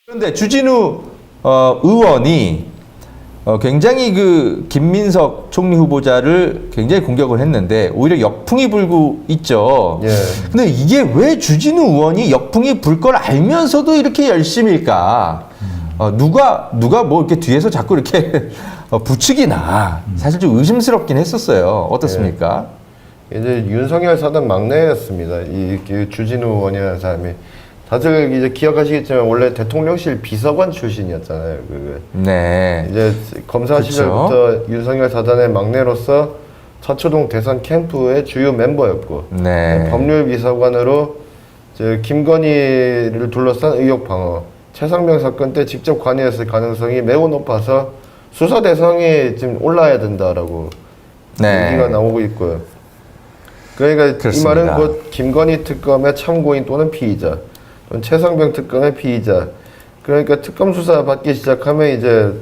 그런데 주진우 의원이 굉장히 그 김민석 총리 후보자를 굉장히 공격을 했는데 오히려 역풍이 불고 있죠. 예. 근데 이게 왜 주진우 의원이 역풍이 불 걸 알면서도 이렇게 열심일까? 누가 뭐 이렇게 뒤에서 자꾸 이렇게 부추기나 사실 좀 의심스럽긴 했었어요. 어떻습니까? 이제 윤석열 사단 막내였습니다. 이 주진우 의원이라는 사람이 다들 이제 기억하시겠지만 원래 대통령실 비서관 출신이었잖아요. 네. 이제 검사 그쵸. 시절부터 윤석열 사단의 막내로서 서초동 대선 캠프의 주요 멤버였고 네. 법률 비서관으로 이제 김건희를 둘러싼 의혹 방어, 최상병 사건 때 직접 관여했을 가능성이 매우 높아서 수사 대상에 지금 올라야 된다라고 네. 얘기가 나오고 있고요. 그러니까 그렇습니다. 이 말은 곧 김건희 특검의 참고인 또는 피의자, 또는 최상병 특검의 피의자. 그러니까 특검 수사 받기 시작하면 이제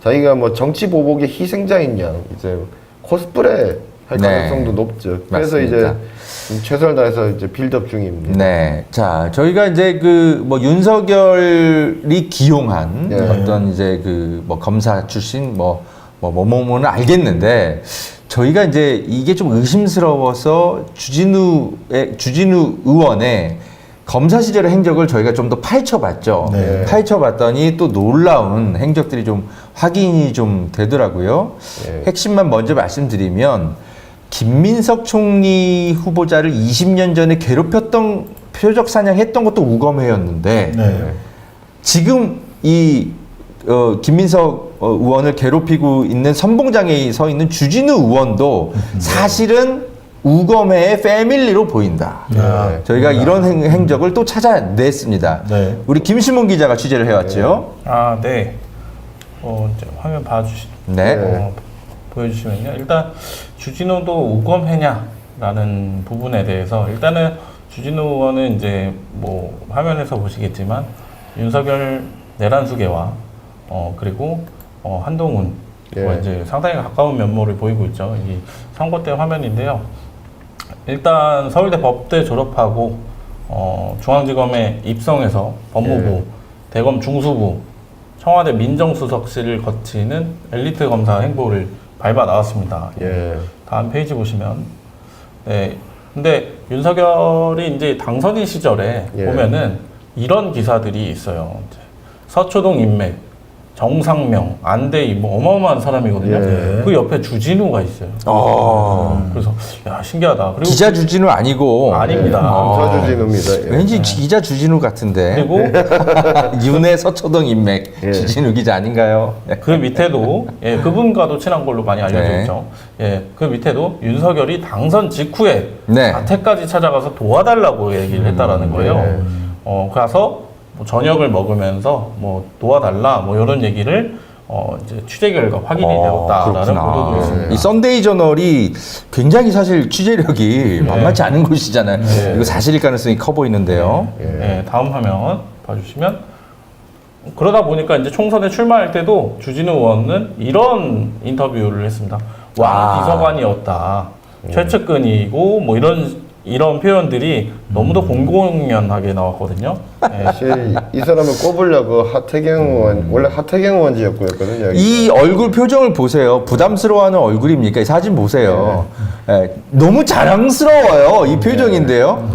자기가 뭐 정치 보복의 희생자인 양 이제 코스프레 할 네. 가능성도 높죠. 그래서 맞습니다. 이제 최선을 다해서 이제 빌드업 중입니다. 네. 자, 저희가 이제 그 뭐 윤석열이 기용한 네. 어떤 이제 그 뭐 검사 출신 뭐는 알겠는데 저희가 이제 이게 좀 의심스러워서 주진우 의원의 검사 시절의 행적을 저희가 좀 더 파헤쳐봤죠. 네. 파헤쳐봤더니 또 놀라운 행적들이 좀 확인이 좀 되더라고요. 네. 핵심만 먼저 말씀드리면 김민석 총리 후보자를 20년 전에 괴롭혔던 표적 사냥했던 것도 우검회였는데 네. 지금 이 김민석 의원을 괴롭히고 있는 선봉장에 서 있는 주진우 의원도 사실은 우검회의 패밀리로 보인다. 아, 저희가 이런 행적을 또 찾아냈습니다. 네. 우리 김신문 기자가 취재를 해왔죠. 네. 이제 화면 네. 보여주시면요. 일단 주진우도 우검회냐라는 부분에 대해서 일단은 주진우 의원은 이제 뭐 화면에서 보시겠지만 윤석열 내란수계와 그리고 한동훈 예. 이제 상당히 가까운 면모를 보이고 있죠. 이 선거 때 화면인데요. 일단 서울대 법대 졸업하고 중앙지검에 입성해서 법무부, 예. 대검 중수부, 청와대 민정수석실을 거치는 엘리트 검사 행보를 밟아 나왔습니다. 예. 다음 페이지 보시면, 네. 근데 윤석열이 이제 당선인 시절에 예. 보면은 이런 기사들이 있어요. 이제 서초동 인맥, 정상명, 안대희, 뭐 어마어마한 사람이거든요. 예. 그 옆에 주진우가 있어요. 그래서 야 신기하다. 그리고 기자 주진우 아니고 아닙니다. 검사 주진우입니다. 예. 왠지 기자 주진우 같은데. 그리고 윤회 서초동 인맥 예. 주진우 기자 아닌가요? 그 밑에도 그분과도 친한 걸로 많이 알려져 네. 있죠. 그 밑에도 윤석열이 당선 직후에 네. 자택까지 찾아가서 도와달라고 얘기를 했다라는 거예요. 네. 가서 뭐 저녁을 먹으면서 뭐 도와달라 뭐 이런 얘기를 이제 취재 결과 확인이 되었다라는 그렇구나. 보도도 있습니다. 이 썬데이 저널이 굉장히 사실 취재력이 만만치 않은 곳이잖아요. 이거 사실일 가능성이 커 보이는데요. 다음 화면 봐주시면 그러다 보니까 이제 총선에 출마할 때도 주진우 의원은 이런 인터뷰를 했습니다. 왕 비서관이었다. 최측근이고 뭐 이런 표현들이 너무도 공공연하게 나왔거든요. 사실 이 사람을 꼽으려고 하태경 의원, 원래 하태경 의원지였거든요. 이 얼굴 표정을 보세요. 부담스러워하는 얼굴입니까? 이 사진 보세요. 너무 자랑스러워요. 이 표정인데요.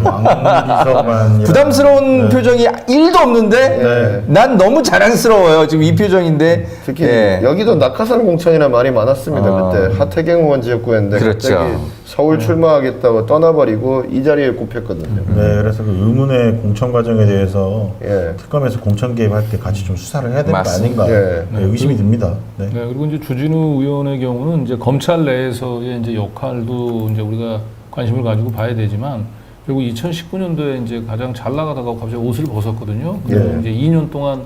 부담스러운 표정이 1도 없는데 난 너무 자랑스러워요. 지금 이 표정인데. 특히 예. 여기도 낙하산 공천이라는 말이 많았습니다. 그때 하태경 의원 지역구였는데 그렇죠. 갑자기 서울 출마하겠다고 떠나버리고 이 자리에 꼽혔거든요. 네, 그래서 그 의문의 공천 과정에 대해서 예. 특검에서 공천 개입할 때 같이 좀 수사를 해야 되는 거 맞습니다. 아닌가 예. 네, 의심이 듭니다. 네. 네, 그리고 이제 주진우 의원의 경우는 이제 검찰 내에서의 이제 역할도 이제 우리가 관심을 가지고 봐야 되지만 그리고 2019년도에 이제 가장 잘 나가다가 갑자기 옷을 벗었거든요. 그리고 이제 2년 동안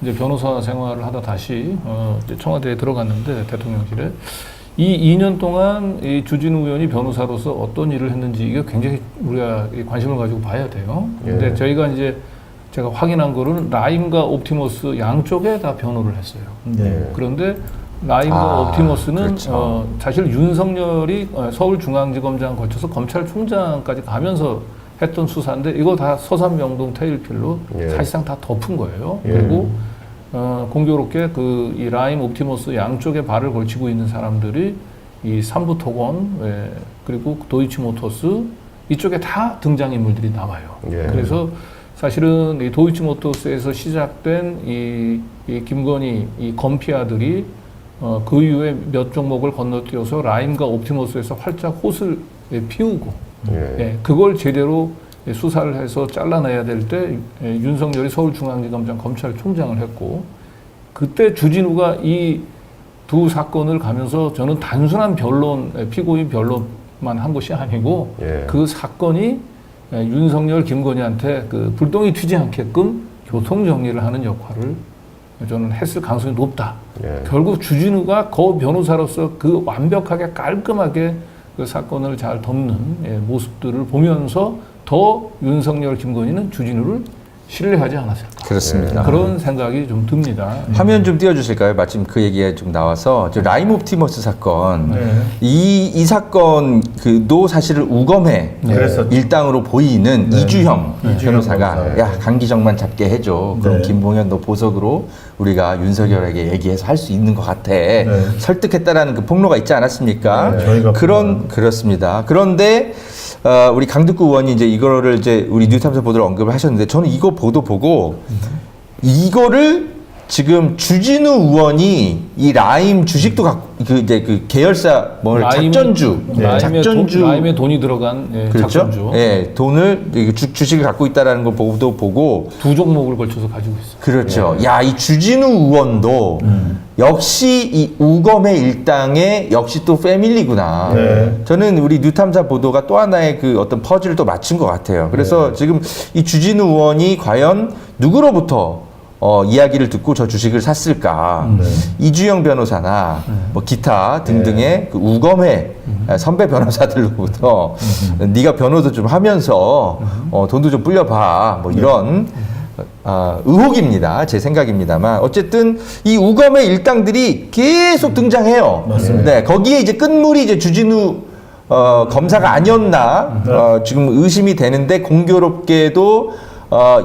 이제 변호사 생활을 하다 다시 이제 청와대에 들어갔는데 대통령실에 이 2년 동안 이 주진우 의원이 변호사로서 어떤 일을 했는지 이게 굉장히 우리가 관심을 가지고 봐야 돼요. 근데 저희가 이제 제가 확인한 거는 라임과 옵티머스 양쪽에 다 변호를 했어요. 네. 그런데 라임과 옵티머스는 그렇죠. 사실 윤석열이 서울중앙지검장 거쳐서 검찰총장까지 가면서 했던 수사인데 이거 다 서산명동 테일필로 예. 사실상 다 덮은 거예요. 예. 그리고 공교롭게 그 이 라임 옵티머스 양쪽에 발을 걸치고 있는 사람들이 이 삼부토건 그리고 도이치모터스 이쪽에 다 등장인물들이 나와요. 예. 그래서 사실은 이 도이치모터스에서 시작된 이 김건희 이 검피아들이 그 이후에 몇 종목을 건너뛰어서 라임과 옵티머스에서 활짝 호를 피우고 예. 그걸 제대로 수사를 해서 잘라내야 될 때 윤석열이 서울중앙지검장 검찰총장을 했고 그때 주진우가 이 두 사건을 가면서 저는 단순한 변론, 피고인 변론만 한 것이 아니고 예. 그 사건이 윤석열, 김건희한테 그 불똥이 튀지 않게끔 교통 정리를 하는 역할을 저는 했을 가능성이 높다. 예. 결국 주진우가 거 변호사로서 그 완벽하게 깔끔하게 그 사건을 잘 덮는 모습들을 보면서 더 윤석열, 김건희는 주진우를 신뢰하지 않았을까. 그렇습니다. 그런 생각이 좀 듭니다. 화면 좀 띄워주실까요? 마침 그 얘기가 좀 나와서 저 라임 옵티머스 사건 이 사건 그도 사실은 우검의 그랬었죠. 일당으로 보이는 이주형 변호사가 변호사. 야 강기정만 잡게 해줘. 그럼 네. 김봉현 너 보석으로 우리가 윤석열에게 얘기해서 할 수 있는 것 같아. 설득했다라는 그 폭로가 있지 않았습니까? 네, 저희가 그렇습니다. 그런데 우리 강득구 의원이 이제 이거를 이제 우리 뉴스타임스 보도를 언급을 하셨는데 저는 이거 보도 보고 이거를 지금 주진우 의원이 이 라임 주식도 갖고 그 계열사 작전주 라임에 돈이 들어간 그렇죠? 작전주 예, 돈을 주식을 갖고 있다라는 걸 보고 두 종목을 걸쳐서 가지고 있어요. 그렇죠. 야, 이 주진우 의원도 역시 이 우검의 일당의 역시 또 패밀리구나. 네. 저는 우리 뉴탐사 보도가 또 하나의 그 어떤 퍼즐을 또 맞춘 것 같아요. 그래서 지금 이 주진우 의원이 과연 누구로부터 이야기를 듣고 저 주식을 샀을까? 이주영 변호사나 뭐 기타 등등의 그 우검의 선배 변호사들로부터 네가 변호도 좀 하면서 돈도 좀 불려봐. 뭐 이런 의혹입니다. 제 생각입니다만 어쨌든 이 우검의 일당들이 계속 등장해요. 네, 거기에 이제 끝물이 이제 주진우 검사가 아니었나 지금 의심이 되는데 공교롭게도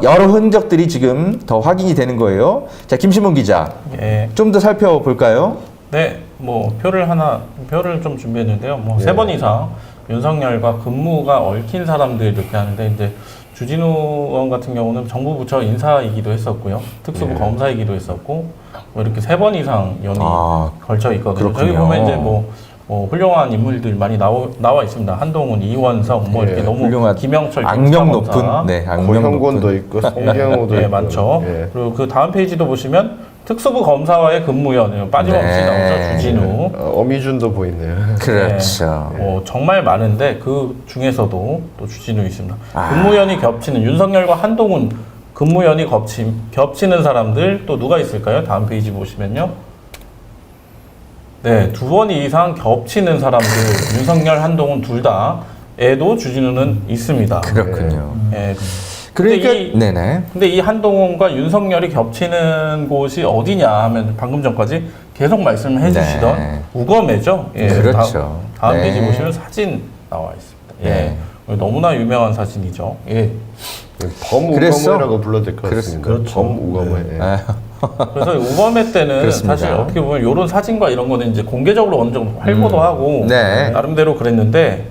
여러 흔적들이 지금 더 확인이 되는 거예요. 자, 김신문 기자, 예. 좀 더 살펴볼까요? 네, 뭐 표를 좀 준비했는데요. 뭐 3번 이상 윤석열과 근무가 얽힌 사람들 이렇게 하는데 이제 주진우 의원 같은 경우는 정부 부처 인사이기도 했었고요. 특수부 검사이기도 했었고 뭐 이렇게 3번 이상 연이 걸쳐 있거든요. 그렇군요. 저기 보면 이제 뭐 훌륭한 인물들 많이 나와 있습니다. 한동훈, 이원석, 뭐 이렇게 너무 훌륭한 김영철, 악명 검사. 높은, 네, 악명 고형곤도 높은. 있고 송경호도 네, 있고. 많죠. 예. 그리고 그 다음 페이지도 보시면 특수부 검사와의 근무연 빠짐없이 네. 나오죠. 주진우. 어미준도 보이네요. 그렇죠. 정말 많은데 그 중에서도 또 주진우 있습니다. 근무연이 겹치는 윤석열과 한동훈 근무연이 겹치는 사람들 또 누가 있을까요? 다음 페이지 보시면요. 네, 2번 이상 겹치는 사람들 윤석열, 한동훈 둘 다에도 주진우는 있습니다. 그렇군요. 예. 그러니까 근데 네네. 근데 이 한동훈과 윤석열이 겹치는 곳이 어디냐 하면 방금 전까지 계속 말씀을 해주시던 네. 우검회죠. 예, 그렇죠. 다음 네. 페이지 보시면 사진 나와 있습니다. 예. 네. 너무나 유명한 사진이죠. 예. 범우검회라고 불러도 될 것 같습니다. 그렇죠. 범우검회. 예. 그래서 우검회 때는 그렇습니다. 사실 어떻게 보면 이런 사진과 이런 거는 이제 공개적으로 어느 정도 활보도 하고 네. 나름대로 그랬는데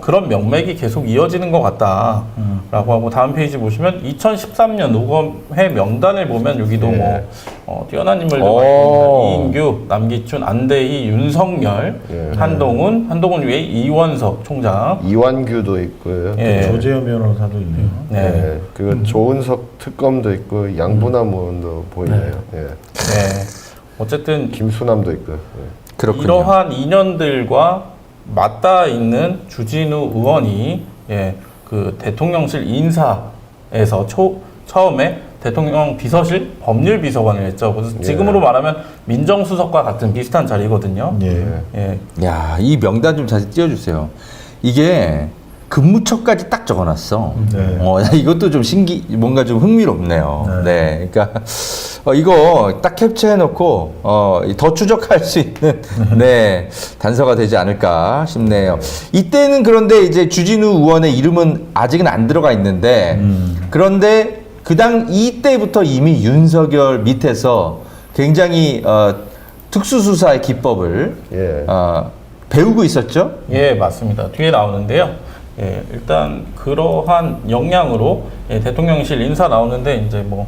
그런 명맥이 계속 이어지는 것 같다라고 하고 다음 페이지 보시면 2013년 우검회 명단을 보면 여기도 예. 뭐 뛰어난 인물들 오. 많이 있습니다. 이인규, 남기춘, 안대희, 윤석열, 예. 한동훈 외에 이원석 총장. 이완규도 있고요. 예. 조재현 변호사도 있네요. 네. 예. 그리고 조은석 특검도 있고 양분남 의원도 보이네요. 예. 네. 어쨌든 김수남도 있고. 예. 그렇군요. 이러한 인연들과 맞닿아 있는 주진우 의원이 그 대통령실 인사에서 처음에 대통령 비서실 법률비서관을 했죠. 그래서 지금으로 말하면 민정수석과 같은 비슷한 자리거든요. 예. 예. 야, 이 명단 좀 다시 띄워주세요. 이게 근무처까지 딱 적어놨어. 네. 이것도 좀 뭔가 좀 흥미롭네요. 네, 그러니까 이거 딱 캡처해놓고 더 추적할 수 있는 네 단서가 되지 않을까 싶네요. 이때는 그런데 이제 주진우 의원의 이름은 아직은 안 들어가 있는데 그런데 이때부터 이미 윤석열 밑에서 굉장히 특수수사의 기법을 예. 배우고 있었죠. 예, 맞습니다. 뒤에 나오는데요. 예, 일단 그러한 역량으로 대통령실 인사 나오는데 이제 뭐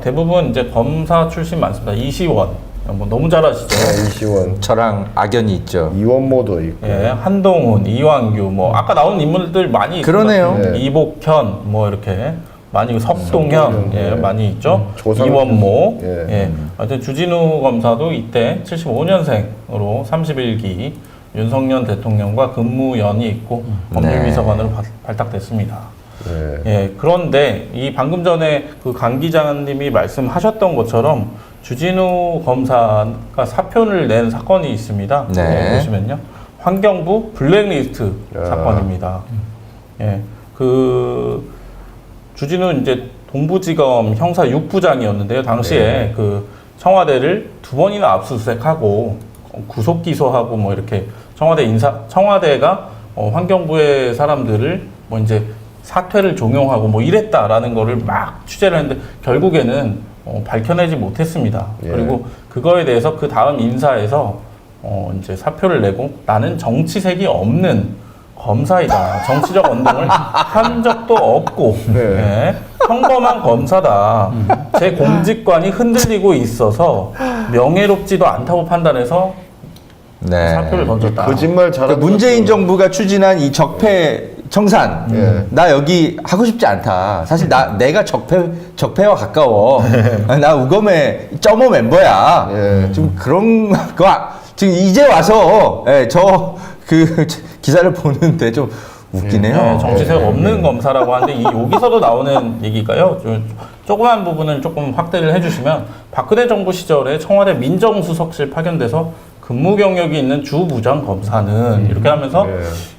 대부분 이제 검사 출신 많습니다. 이시원 뭐 너무 잘 아시죠? 네, 이시원, 저랑 악연이 있죠. 이원모도 있고. 예, 한동훈, 이완규 뭐 아까 나온 인물들 많이 그러네요. 있습니다. 네. 이복현 뭐 이렇게 많이 석동현 예, 네. 많이 있죠. 조상준. 이원모 예. 예. 하여튼 주진우 검사도 이때 75년생으로 31기 윤석열 대통령과 근무연이 있고 법률비서관으로 발탁됐습니다. 네. 예, 그런데 이 방금 전에 그 강 기자님이 말씀하셨던 것처럼 주진우 검사가 사표를 낸 사건이 있습니다. 네. 보시면요. 환경부 블랙리스트 사건입니다. 예, 그 주진우 이제 동부지검 형사 6부장이었는데요. 당시에 그 청와대를 2번이나 압수수색하고 구속 기소하고 뭐 이렇게 청와대가 환경부의 사람들을 뭐 이제 사퇴를 종용하고 뭐 이랬다라는 거를 막 취재를 했는데 결국에는 밝혀내지 못했습니다. 예. 그리고 그거에 대해서 그 다음 인사에서 이제 사표를 내고 나는 정치색이 없는 검사이다. 정치적 언동을 한 적도 없고 네. 예, 평범한 검사다. 제 공직관이 흔들리고 있어서 명예롭지도 않다고 판단해서 네. 사표를 던졌다. 거짓말 그 잘하는 문재인 것도- 정부가 추진한 이 적폐 청산, 예. 나 여기 하고 싶지 않다. 사실 내가 적폐와 가까워. 나 우검의 점오 멤버야. 예. 좀 그런 거 지금 이제 와서 그 기사를 보는데 좀 웃기네요. 네, 정치색 없는 검사라고 하는데 여기서도 나오는 얘기가요. 조그만 부분을 조금 확대를 해주시면 박근혜 정부 시절에 청와대 민정수석실 파견돼서 근무 경력이 있는 주부장 검사는 이렇게 하면서 네.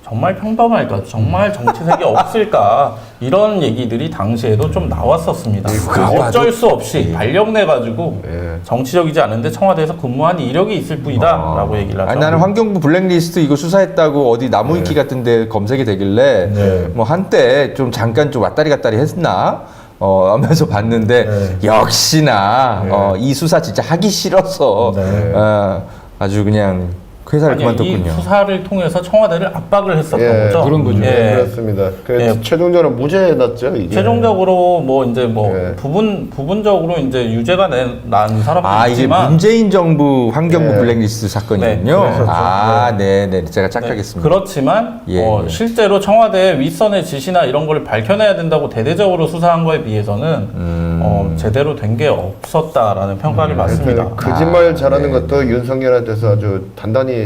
정말 평범할까, 정말 정치색이 없을까 이런 얘기들이 당시에도 좀 나왔었습니다. 그거 어쩔 수 없이 발령내가지고 예. 정치적이지 않은데 청와대에서 근무한 이력이 있을 뿐이다라고 얘기를 하죠. 아니, 나는 환경부 블랙리스트 이거 수사했다고 어디 나무위키 같은 데 검색이 되길래 네. 뭐 한때 좀 잠깐 좀 왔다리 갔다리 했나 하면서 봤는데 네. 역시나 이 수사 진짜 하기 싫어서 네. 아주 그냥 회사를 아니, 그만뒀군요. 이 수사를 통해서 청와대를 압박을 했었던 예. 거죠. 그런 거죠. 예. 그렇습니다. 그 예. 최종적으로 무죄 났죠 이게. 최종적으로 뭐 이제 뭐 예. 부분적으로 이제 유죄가 난 사람도 아, 이게 있지만 문재인 정부 환경부 네. 블랙리스트 사건이군요. 네, 그랬었죠. 네. 제가 네, 착각했습니다. 그렇지만 예, 예. 실제로 청와대의 윗선의 지시나 이런 걸 밝혀내야 된다고 대대적으로 수사한 거에 비해서는 제대로 된 게 없었다라는 평가를 받습니다. 거짓말 잘하는 네. 것도 윤석열한테서 아주 단단히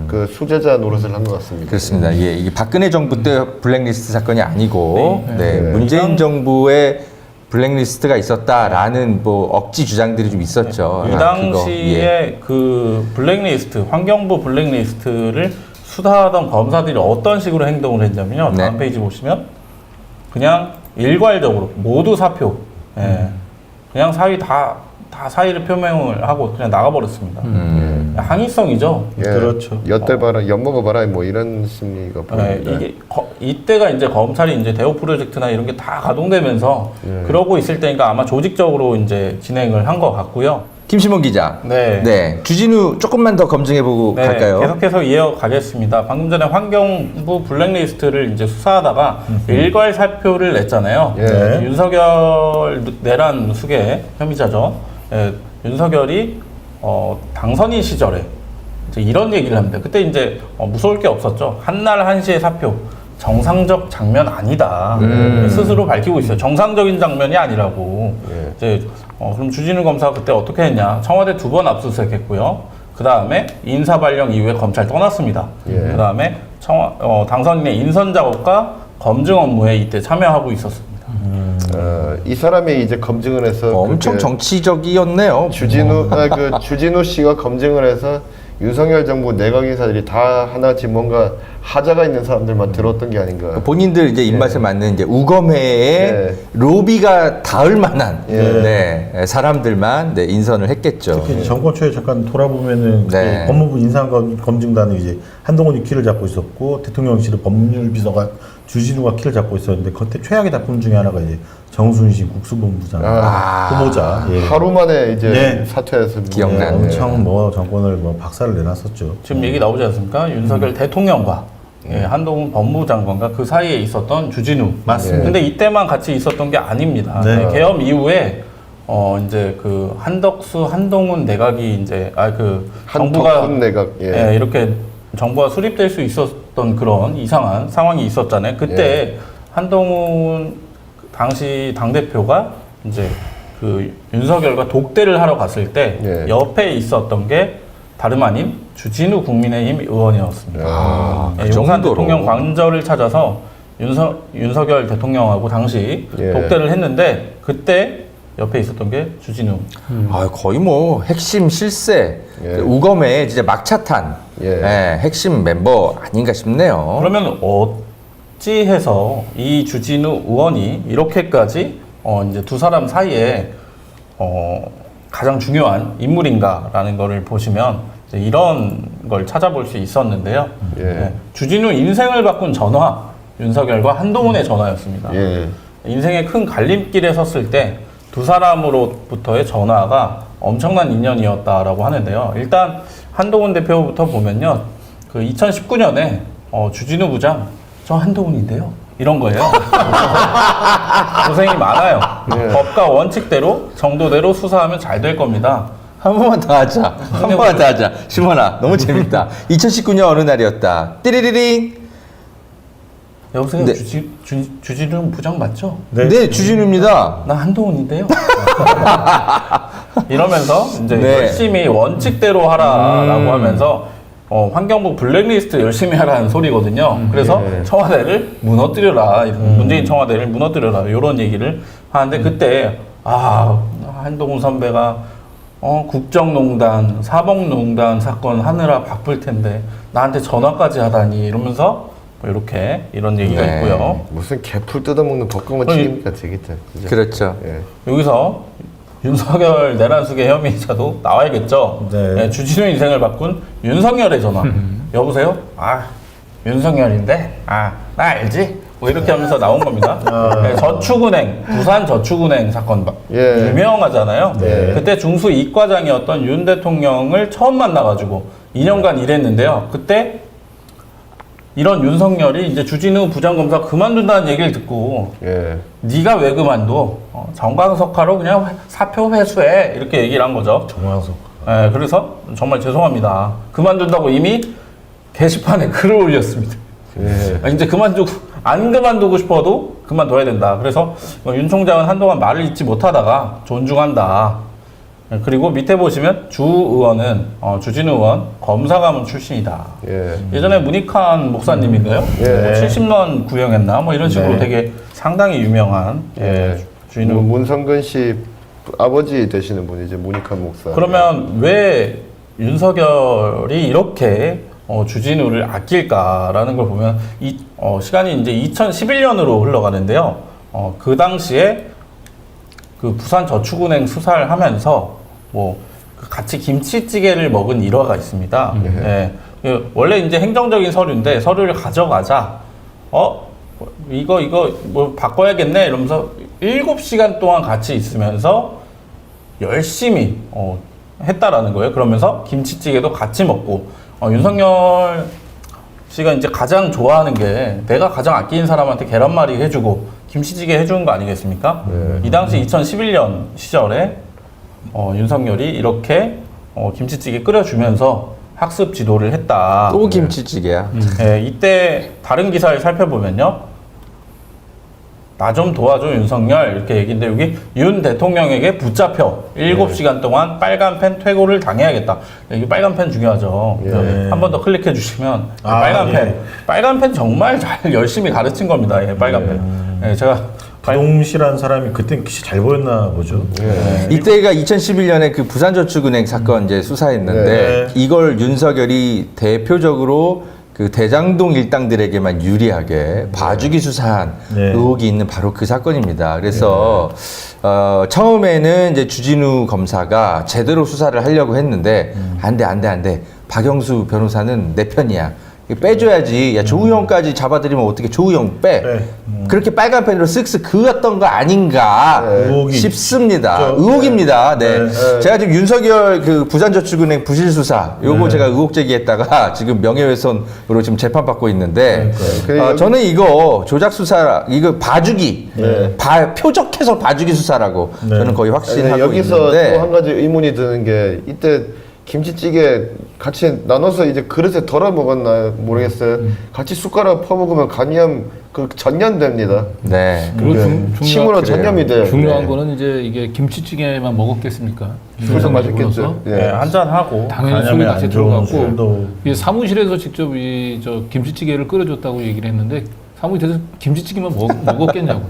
그 수제자 노릇을 한 것 같습니다. 그렇습니다. 예, 이게 박근혜 정부 때 블랙리스트 사건이 아니고 네. 문재인 정부의 블랙리스트가 있었다라는 뭐 억지 주장들이 좀 있었죠. 이 당시에 그 블랙리스트, 환경부 블랙리스트를 수사하던 검사들이 어떤 식으로 행동을 했냐면요. 다음 네. 페이지 보시면 그냥 일괄적으로 모두 사표, 예. 그냥 사의 다 사의를 표명을 하고 그냥 나가버렸습니다. 항의성이죠. 예. 그렇죠. 엿대봐라, 엿먹어봐라 뭐 이런 심리가 네, 보입니다. 이게 이때가 이제 검찰이 이제 대우 프로젝트나 이런 게 다 가동되면서 그러고 있을 때니까 아마 조직적으로 이제 진행을 한 것 같고요. 김시몬 기자. 네. 주진우 조금만 더 검증해보고 네, 갈까요? 계속해서 이어가겠습니다. 방금 전에 환경부 블랙리스트를 이제 수사하다가 일괄 사표를 냈잖아요. 예. 네. 윤석열 내란 수계 혐의자죠. 예, 윤석열이 당선인 시절에 이제 이런 얘기를 합니다. 그때 이제 무서울 게 없었죠. 한날 한시의 사표. 정상적 장면 아니다. 스스로 밝히고 있어요. 정상적인 장면이 아니라고. 예. 이제 그럼 주진우 검사가 그때 어떻게 했냐? 청와대 2번 압수수색했고요. 그 다음에 인사 발령 이후에 검찰 떠났습니다. 예. 그 다음에 당선인의 인선 작업과 검증 업무에 이때 참여하고 있었습니다. 이 사람이 이제 검증을 해서 엄청 그렇게 정치적이었네요. 주진우 씨가 검증을 해서 윤석열 정부 내각 인사들이 다 하나씩 뭔가 하자가 있는 사람들만 들었던 게 아닌가. 본인들 이제 입맛에 맞는 이제 우검회의 네. 로비가 닿을 만한 예. 네, 사람들만 네, 인선을 했겠죠. 특히 정권 초에 잠깐 돌아보면은 네. 그 법무부 인사검증단은 이제 한동훈이 키를 잡고 있었고 대통령실의 법률비서가 주진우가 키를 잡고 있었는데 그때 최악의 작품 중에 하나가 이제 정순신 국수본부장 후보자. 예. 하루 만에 이제 네. 사퇴해서 기억나네. 엄청 뭐 정권을 뭐 박살을 내놨었죠. 지금 얘기 나오지 않습니까? 윤석열 대통령과 한동훈 법무부 장관과 그 사이에 있었던 주진우. 맞습니다. 근데 이때만 같이 있었던 게 아닙니다. 네. 계엄 이후에 이제 그 한덕수, 한동훈 내각이 이제 정부가 한덕훈 내각 예. 이렇게 정부가 수립될 수 있었던 그런 이상한 상황이 있었잖아요. 그때 한동훈 당시 당 대표가 이제 그 윤석열과 독대를 하러 갔을 때 예. 옆에 있었던 게 다름 아닌 주진우 국민의힘 의원이었습니다. 그 용산 정도로. 대통령 관저를 찾아서 윤석열 대통령하고 당시 예. 독대를 했는데 그때 옆에 있었던 게 주진우. 아, 거의 뭐 핵심 실세, 예. 우검의 진짜 막차탄 예. 핵심 멤버 아닌가 싶네요. 그러면 어찌해서 이 주진우 의원이 이렇게까지 이제 두 사람 사이에 가장 중요한 인물인가라는 거를 보시면 이제 이런 걸 찾아볼 수 있었는데요. 예. 주진우 인생을 바꾼 전화, 윤석열과 한동훈의 전화였습니다. 예. 인생의 큰 갈림길에 섰을 때 두 사람으로부터의 전화가 엄청난 인연이었다라고 하는데요. 일단 한동훈 대표부터 보면요. 그 2019년에 주진우 부장, 저 한동훈인데요. 이런 거예요. 고생이 많아요. 네. 법과 원칙대로 정도대로 수사하면 잘 될 겁니다. 한 번만 더 하자. 한 번만 더 하자. 시몬아, 너무 재밌다. 2019년 어느 날이었다. 띠리리링. 여보세요? 네. 주진우 부장 맞죠? 네, 주진우입니다. 나 한동훈인데요. 이러면서 이제 네. 열심히 원칙대로 하라라고 하면서 환경부 블랙리스트 열심히 하라는 소리거든요. 그래서 예. 청와대를 무너뜨려라. 문재인 청와대를 무너뜨려라. 이런 얘기를 하는데 그때 한동훈 선배가 국정농단, 사법농단 사건 하느라 바쁠 텐데 나한테 전화까지 하다니 이러면서 이렇게 이런 얘기가 네. 있고요. 무슨 개풀 뜯어먹는 법관만 아니, 책임니까 되겠다. 진짜. 그렇죠. 예. 여기서 윤석열 내란숙의 혐의자도 나와야겠죠. 네. 주진우 인생을 바꾼 윤석열의 전화. 여보세요? 윤석열인데? 나 알지? 뭐 이렇게 하면서 나온 겁니다. 네, 저축은행, 부산저축은행 사건 예. 유명하잖아요. 네. 그때 중수 이과장이었던 윤 대통령을 처음 만나가지고 2년간 일했는데요. 그때 이런 윤석열이 이제 주진우 부장검사 그만둔다는 얘기를 듣고 예. 네가 왜 그만둬? 정광석하로 그냥 사표 회수해 이렇게 얘기를 한 거죠. 정황석. 예, 그래서 정말 죄송합니다. 그만둔다고 이미 게시판에 글을 올렸습니다. 예. 이제 안 그만두고 싶어도 그만둬야 된다. 그래서 윤 총장은 한동안 말을 잇지 못하다가 존중한다. 그리고 밑에 보시면 주 의원은 주진우 의원 검사 가문 출신이다. 예. 예전에 문익환 목사님인가요? 예. 70년 구형했나? 뭐 이런 식으로 네. 되게 상당히 유명한 주인은. 문성근 씨 아버지 되시는 분이죠. 문익환 목사. 그러면 왜 윤석열이 이렇게 주진우를 아낄까라는 걸 보면 시간이 이제 2011년으로 흘러가는데요. 그 당시에 그 부산저축은행 수사를 하면서 같이 김치찌개를 먹은 일화가 있습니다. 예. 원래 이제 행정적인 서류인데 서류를 가져가자. 이거 뭐 바꿔야겠네 이러면서 7시간 동안 같이 있으면서 열심히 했다라는 거예요. 그러면서 김치찌개도 같이 먹고 윤석열 씨가 이제 가장 좋아하는 게 내가 가장 아끼는 사람한테 계란말이 해주고 김치찌개 해주는 거 아니겠습니까? 이 당시 2011년 시절에 윤석열이 이렇게 김치찌개 끓여주면서 학습 지도를 했다. 또 김치찌개야. 네, 이때 다른 기사를 살펴보면요. 나 좀 도와줘 윤석열 이렇게 얘기인데 여기 윤 대통령에게 붙잡혀 7시간 동안 빨간 펜 퇴고를 당해야겠다. 이게 빨간 펜 중요하죠. 예. 한 번 더 클릭해 주시면 예. 빨간 펜 정말 잘 열심히 가르친 겁니다. 예, 빨간 펜. 예, 제가 박동실한 사람이 그때 글씨 잘 보였나 보죠. 이때가 2011년에 그 부산저축은행 사건 이제 수사했는데 네. 이걸 윤석열이 대표적으로 그 대장동 일당들에게만 유리하게 봐주기 수사한 네. 의혹이 있는 바로 그 사건입니다. 그래서 처음에는 이제 주진우 검사가 제대로 수사를 하려고 했는데 안 돼. 박영수 변호사는 내 편이야. 빼줘야지. 야, 조우영까지 잡아들이면 어떻게 조우영 빼. 네. 그렇게 빨간 펜으로 쓱쓱 그었던 거 아닌가 의혹이 싶습니다. 있죠. 의혹입니다. 네. 네. 제가 지금 윤석열 그 부산저축은행 부실수사 요거 네. 제가 의혹 제기했다가 지금 명예훼손으로 지금 재판받고 있는데 그러니까요. 저는 이거 조작수사, 이거 봐주기, 네. 표적해서 봐주기 수사라고 네. 저는 거의 확신하고 여기서 있는데 또 한 가지 의문이 드는 게 이때 김치찌개 같이 나눠서 이제 그릇에 덜어 먹었나 모르겠어요. 같이 숟가락 퍼먹으면 간염 그 전염됩니다. 네. 그리고 침으로 전염이 돼요. 중요한 네. 거는 이제 이게 김치찌개만 먹었겠습니까? 술도 맛있겠죠. 네, 한잔 하고 당연히 술이 간염이 같이 안 좋은 들어갔고 술도 이 사무실에서 직접 이 저 김치찌개를 끓여줬다고 얘기를 했는데 사무실에서 김치찌개만 먹었겠냐고.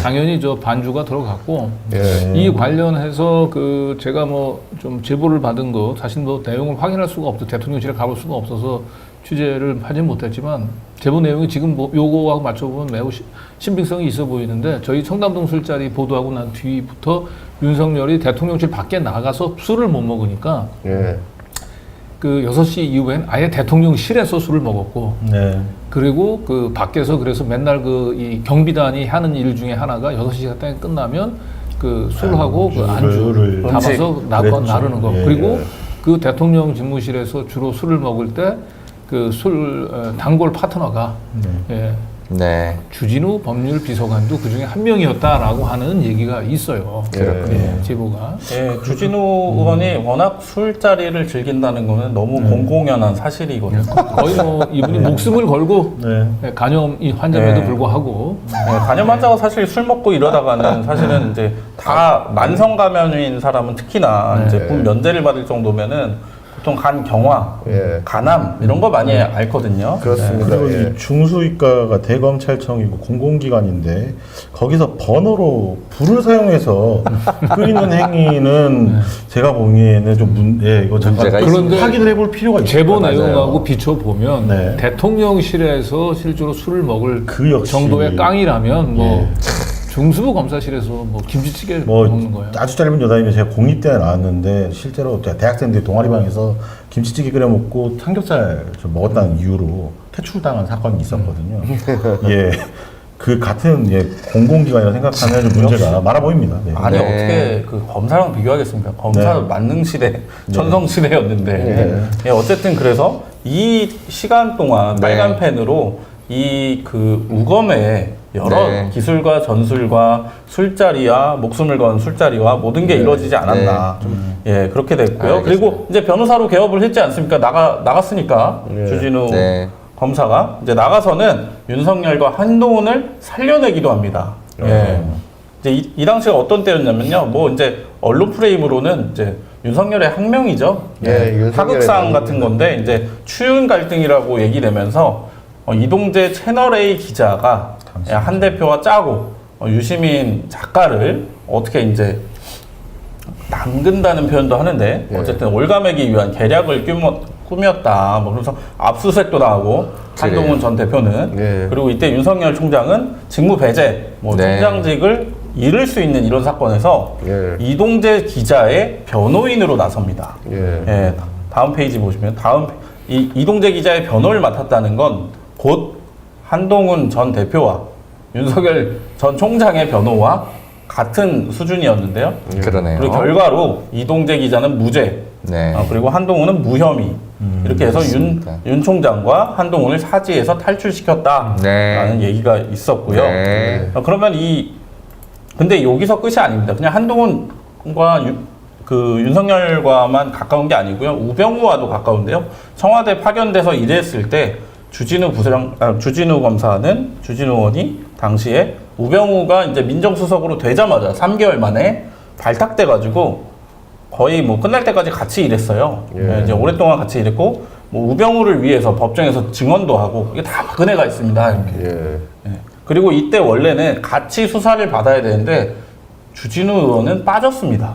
당연히 저 반주가 들어갔고 예. 이 관련해서 그 제가 뭐 좀 제보를 받은 거 사실 뭐 내용을 확인할 수가 없어 대통령실에 가볼 수가 없어서 취재를 하진 못했지만 제보 내용이 지금 뭐 요거하고 맞춰보면 매우 신빙성이 있어 보이는데 저희 청담동 술자리 보도하고 난 뒤부터 윤석열이 대통령실 밖에 나가서 술을 못 먹으니까 예. 그 6시 이후엔 아예 대통령실에서 술을 먹었고 네. 그리고 그 밖에서 그래서 맨날 그 이 경비단이 하는 일 중에 하나가 6시가 딱 끝나면 그 술하고 그 안주를 안주 담아서 그랬죠. 나르는 거. 예, 그리고 예. 그 대통령 집무실에서 주로 술을 먹을 때 그 술 단골 파트너가 예, 네. 주진우 법률 비서관도 그 중에 한 명이었다라고 하는 얘기가 있어요. 그렇군요. 제보가. 예, 주진우 의원이 워낙 술자리를 즐긴다는 거는 너무 공공연한 사실이거든요. 거의 뭐 이분이 목숨을 걸고 네. 예, 간염 이 환자임에도 네. 불구하고 네, 간염 환자가 사실 술 먹고 이러다가는 사실은 이제 다 만성 감염인 사람은 특히나 이제 군 면제를 받을 정도면은 보통 간 경화, 예. 간암 이런 거 많이 앓거든요. 그렇습니다. 그리고 예. 이 중수위과가 대검찰청이고 공공기관인데 거기서 번호로 불을 사용해서 끓이는 행위는 제가 보기에는 좀 이거 잠깐 문제가 있습니다. 확인을 해볼 필요가 있어요. 제보 맞아요. 내용하고 비춰보면 네. 대통령실에서 실제로 술을 먹을 그 역시 정도의 깡이라면 뭐 예. 중수부 검사실에서 뭐 김치찌개 뭐 먹는 거예요. 아주 짧은 여담이면 제가 공립대에 나왔는데 실제로 대학생들이 동아리방에서 김치찌개 끓여 먹고 삼겹살 좀 먹었다는 이유로 퇴출당한 사건이 있었거든요. 예, 그 같은 공공기관이라 생각하면 좀 문제가 많아 보입니다. 네. 아니 네. 어떻게 그 검사랑 비교하겠습니까? 검사 네. 만능 시대, 전성 시대였는데 예, 어쨌든 그래서 이 시간 동안 빨간 펜으로 이 그 우검의 여러 네. 기술과 전술과 술자리와 목숨을 건 술자리와 모든 게 이루어지지 않았나. 예, 그렇게 됐고요. 알겠습니다. 그리고 이제 변호사로 개업을 했지 않습니까? 나갔으니까 주진우 네. 검사가 이제 나가서는 윤석열과 한동훈을 살려내기도 합니다. 예. 이제 이 당시가 어떤 때였냐면요. 뭐 이제 언론 프레임으로는 이제 윤석열의 학명이죠. 예, 윤석열의 사극상 학명. 같은 건데 이제 추윤 갈등이라고 얘기되면서 이동재 채널A 기자가 한 대표와 짜고 유시민 작가를 어떻게 이제 담근다는 표현도 하는데 어쨌든 올가매기 위한 계략을 꾸몄다. 뭐 그래서 압수수색도 나오고 한동훈 전 대표는 네. 그리고 이때 윤석열 총장은 직무 배제, 뭐 네. 총장직을 잃을 수 있는 이런 사건에서 예. 이동재 기자의 변호인으로 나섭니다. 예. 예, 다음 페이지 보시면 이동재 기자의 변호를 맡았다는 건 곧 한동훈 전 대표와 윤석열 전 총장의 변호와 같은 수준이었는데요. 그러네요. 그리고 결과로 이동재 기자는 무죄, 네. 그리고 한동훈은 무혐의. 이렇게 해서 그렇습니다. 윤 총장과 한동훈을 사지에서 탈출시켰다라는 네. 얘기가 있었고요. 네. 그러면 근데 여기서 끝이 아닙니다. 그냥 한동훈과 그 윤석열과만 가까운 게 아니고요. 우병우와도 가까운데요. 청와대 파견돼서 일했을 때 주진우 검사는 주진우 의원이 당시에 우병우가 이제 민정수석으로 되자마자 3개월 만에 발탁돼가지고 거의 뭐 끝날 때까지 같이 일했어요. 예. 이제 오랫동안 같이 일했고 뭐 우병우를 위해서 법정에서 증언도 하고 이게 다 박은혜가 있습니다. 이렇게. 예. 예. 그리고 이때 원래는 같이 수사를 받아야 되는데 주진우 의원은 빠졌습니다.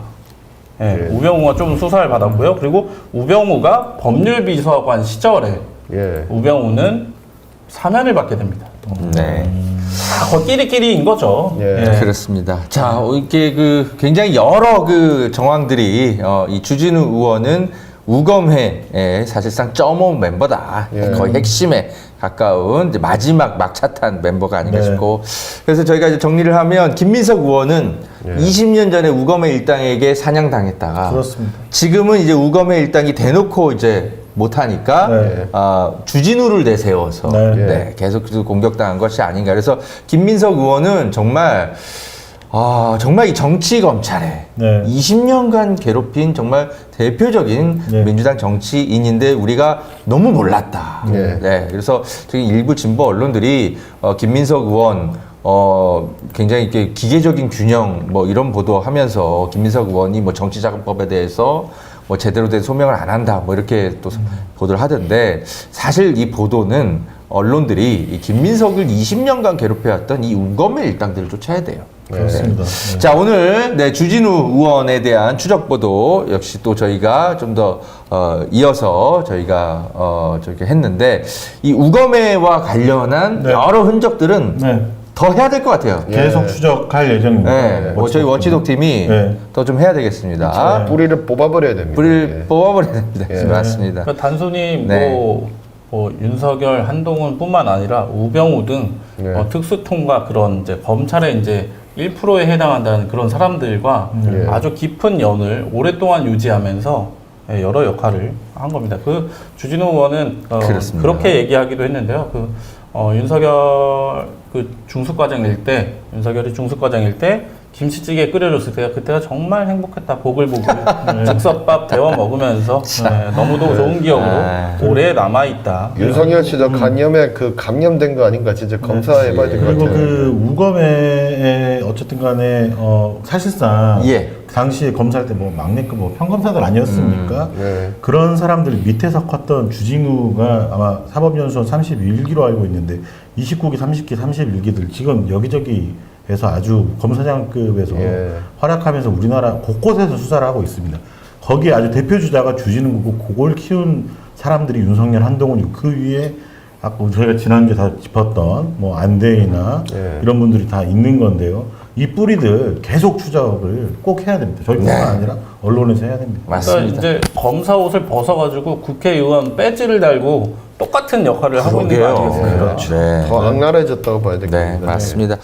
예. 예. 우병우가 좀 수사를 받았고요. 그리고 우병우가 법률비서관 시절에 예. 우병우는 사면을 받게 됩니다. 네. 다 끼리끼리인 거죠. 예. 그렇습니다. 자, 이게 굉장히 여러 정황들이 이 주진우 의원은 우검회의 사실상 점오 멤버다. 예. 거의 핵심에 가까운 이제 마지막 막차탄 멤버가 아닌가 네. 싶고. 그래서 저희가 이제 정리를 하면 김민석 의원은 20년 전에 우검회 일당에게 사냥당했다가 그렇습니다. 지금은 이제 우검회 일당이 대놓고 이제 못하니까 네. 주진우를 내세워서 네. 네, 계속 공격당한 것이 아닌가. 그래서 김민석 의원은 정말 정말 이 정치 검찰에 네. 20년간 괴롭힌 정말 대표적인 네. 민주당 정치인인데 우리가 너무 몰랐다. 네. 네, 그래서 지금 일부 진보 언론들이 김민석 의원 굉장히 이렇게 기계적인 균형 뭐 이런 보도하면서 김민석 의원이 뭐 정치자금법에 대해서 뭐 제대로 된 소명을 안 한다 뭐 이렇게 또 보도를 하던데 사실 이 보도는 언론들이 이 김민석을 20년간 괴롭혀왔던 이 우검의 일당들을 쫓아야 돼요. 그렇습니다. 네. 자, 오늘 주진우 의원에 대한 추적 보도 역시 또 저희가 좀 더 이어서 저희가 저렇게 했는데 이 우검회와 관련한 네. 여러 흔적들은 네. 더 해야 될 것 같아요. 계속 추적할 예정입니다. 네, 뭐 저희 원치독 팀이 네. 더 좀 해야 되겠습니다. 뿌리를 뽑아버려야 됩니다. 뿌리를 예. 뽑아버려야 됩니다. 예. 맞습니다. 그러니까 단순히 네. 뭐 윤석열, 한동훈뿐만 아니라 우병우 등 네. 특수통과 그런 이제 검찰의 이제 1%에 해당한다는 그런 사람들과 네. 아주 깊은 연을 오랫동안 유지하면서 여러 역할을 한 겁니다. 그 주진우 의원은 그렇습니다. 그렇게 얘기하기도 했는데요. 윤석열 윤석열이 중수과장일 때 김치찌개 끓여줬을 때가 그때가 정말 행복했다. 보글보글 즉석밥 데워 먹으면서 너무도 좋은 기억으로 오래 남아 있다. 윤석열 씨도 간염에 감염된 거 아닌가 진짜 검사해봐야 될 것 그리고 같아요. 그 우검에 어쨌든 간에 사실상 예. 당시에 검사할 때 뭐 막내급 뭐 평검사들 아니었습니까? 네. 그런 사람들 밑에서 컸던 주진우가 아마 사법연수원 31기로 알고 있는데 29기, 30기, 31기들 지금 여기저기에서 아주 검사장급에서 예. 활약하면서 우리나라 곳곳에서 수사를 하고 있습니다. 거기에 아주 대표 주자가 주진우고 그걸 키운 사람들이 윤석열, 한동훈이고 그 위에 아까 저희가 지난주에 다 짚었던 뭐 안대희나 예. 이런 분들이 다 있는 건데요. 이 뿌리들 계속 추적을 꼭 해야 됩니다. 저희뿐만 아니라 언론에서 해야 됩니다. 맞습니다. 그러니까 이제 검사 옷을 벗어가지고 국회의원 배지를 달고 똑같은 역할을 하고 있는 거 그러게요. 아니겠습니까? 그렇죠. 네. 더 악랄해졌다고 봐야 네, 되겠습니다. 맞습니다.